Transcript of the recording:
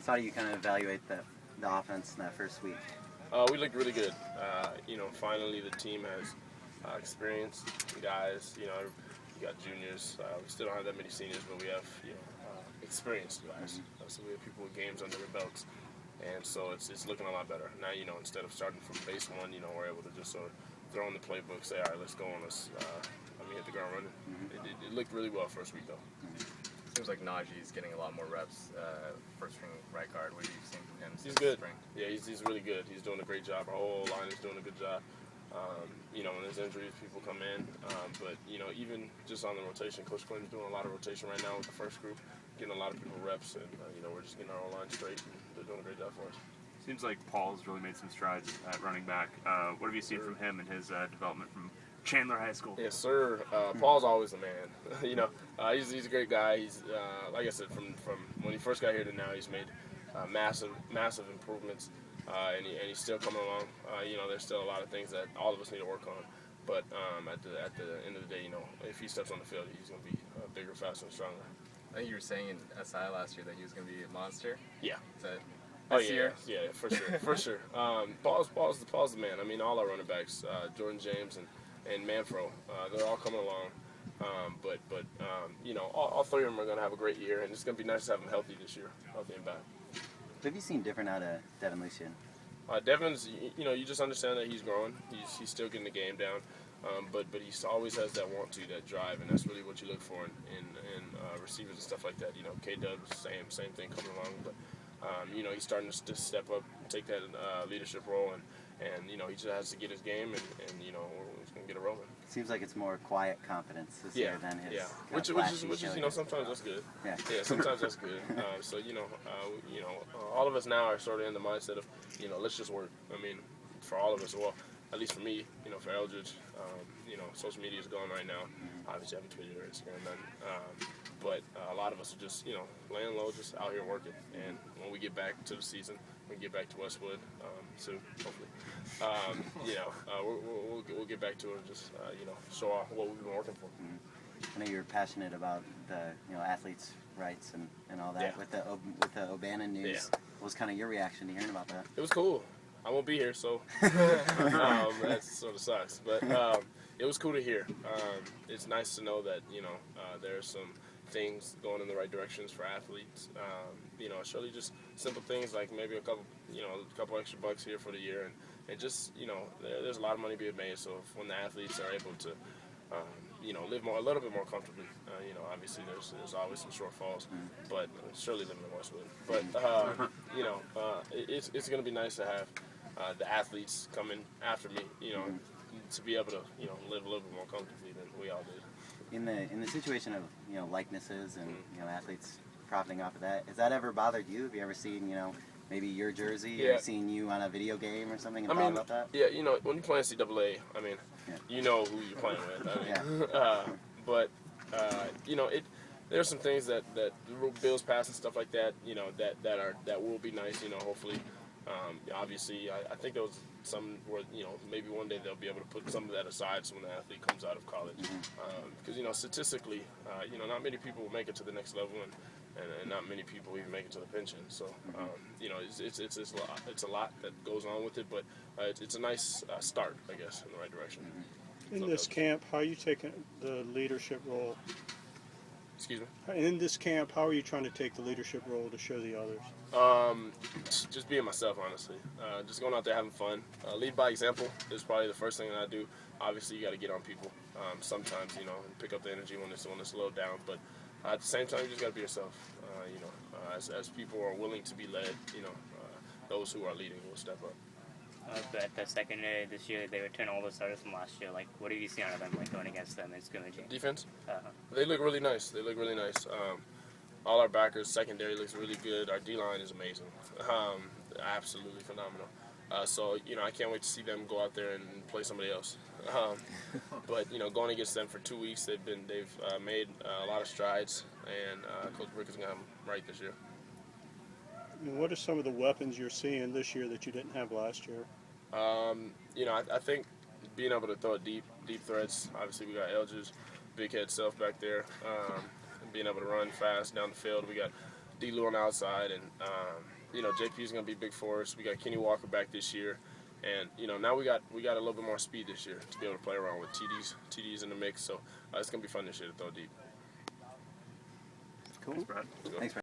So how do you kind of evaluate the offense in that first week? We looked really good. Finally the team has experienced guys. You got juniors. We still don't have that many seniors, but we have experienced guys. So we have people with games under their belts, and so it's looking a lot better now. Instead of starting from base one, we're able to just sort of throw in the playbook, say, all right, let's go and let's hit the ground running. It looked really well first week though. Seems like Najee's getting a lot more reps, first string right guard. What have you seen from him? He's good. Spring? Yeah, he's really good. He's doing a great job. Our whole line is doing a good job. When there's injuries, people come in. But even just on the rotation, Coach Clinton's doing a lot of rotation right now with the first group, getting a lot of people reps, and we're just getting our whole line straight, and they're doing a great job for us. Seems like Paul's really made some strides at running back. What have you seen from him and his development from Chandler High School? Yes, sir. Paul's always the man. He's a great guy. He's like I said, from when he first got here to now, he's made massive improvements, and he's still coming along. There's still a lot of things that all of us need to work on. But at the end of the day, if he steps on the field, he's going to be bigger, faster, and stronger. I think you were saying in SI last year that he was going to be a monster. Yeah. Is that this year? Yeah, for sure, for sure. Paul's the man. I mean, all our running backs, Jordan James and Manfro, they're all coming along. All three of them are going to have a great year, and it's going to be nice to have them healthy this year, healthy and back. What have you seen different out of Devin Lucian? Devin's, you just understand that he's growing. He's still getting the game down, but he always has that want to, that drive, and that's really what you look for in receivers and stuff like that. K-Dub, same thing coming along, but he's starting to step up, take that leadership role, and he just has to get his game, and he's going to get it rolling. Seems like it's more quiet confidence this year than his. Which is sometimes that's good. Yeah, sometimes that's good. All of us now are sort of in the mindset of let's just work. I mean, for all of us, well, at least for me, for Eldridge, social media is going right now. Obviously, I haven't tweeted or Instagram none. But a lot of us are just laying low, just out here working. And when we get back to the season, we get back to Westwood soon, hopefully. We'll get back to it and just show off what we've been working for. I know you're passionate about the athletes' rights and all that with the OBannon news. What was kind of your reaction to hearing about that? It was cool. I won't be here, so that sort of sucks. But it was cool to hear. It's nice to know that there's some things going in the right directions for athletes. Surely just simple things like maybe a couple extra bucks here for the year, and just there's a lot of money being made. So when the athletes are able to live a little bit more comfortably, obviously there's always some shortfalls, but surely living in Westwood. But it's going to be nice to have the athletes coming after me, to be able to live a little bit more comfortably than we all did. In the situation of likenesses and athletes profiting off of that, has that ever bothered you? Have you ever seen maybe your jersey or seen you on a video game or something and thought about that? Yeah, when you play NCAA, I mean, you know who you're playing with. There's some things that the bills pass and stuff like that, that will be nice, hopefully. Obviously, I think there was some where, maybe one day they'll be able to put some of that aside so when the athlete comes out of college. Because, statistically, not many people will make it to the next level, and not many people even make it to the pension. So, it's a lot that goes on with it, but it's a nice start, I guess, in the right direction. In this camp, how are you taking the leadership role? Excuse me? In this camp, how are you trying to take the leadership role to show the others? Just being myself, honestly. Just going out there having fun. Lead by example is probably the first thing that I do. Obviously, you got to get on people sometimes, and pick up the energy when it's slowed down. But at the same time, you just got to be yourself. As people are willing to be led, those who are leading will step up. At the secondary this year, they returned all the starters from last year. Like, what have you seen out of them, going against them in scrimmaging? Defense? They look really nice. All our backers, secondary looks really good. Our D-line is amazing. Absolutely phenomenal. I can't wait to see them go out there and play somebody else. But going against them for 2 weeks, they've made a lot of strides, and Coach Perkins is going to have them right this year. What are some of the weapons you're seeing this year that you didn't have last year? I think being able to throw deep threats. Obviously, we got Eldridge, big head self back there. Being able to run fast down the field. We got D-Lou on the outside, and you know, JP is going to be big for us. We got Kenny Walker back this year. And, you know, now we got a little bit more speed this year to be able to play around with TDs in the mix. So it's going to be fun this year to throw deep. Cool. Thanks, Brad. Thanks, Brad.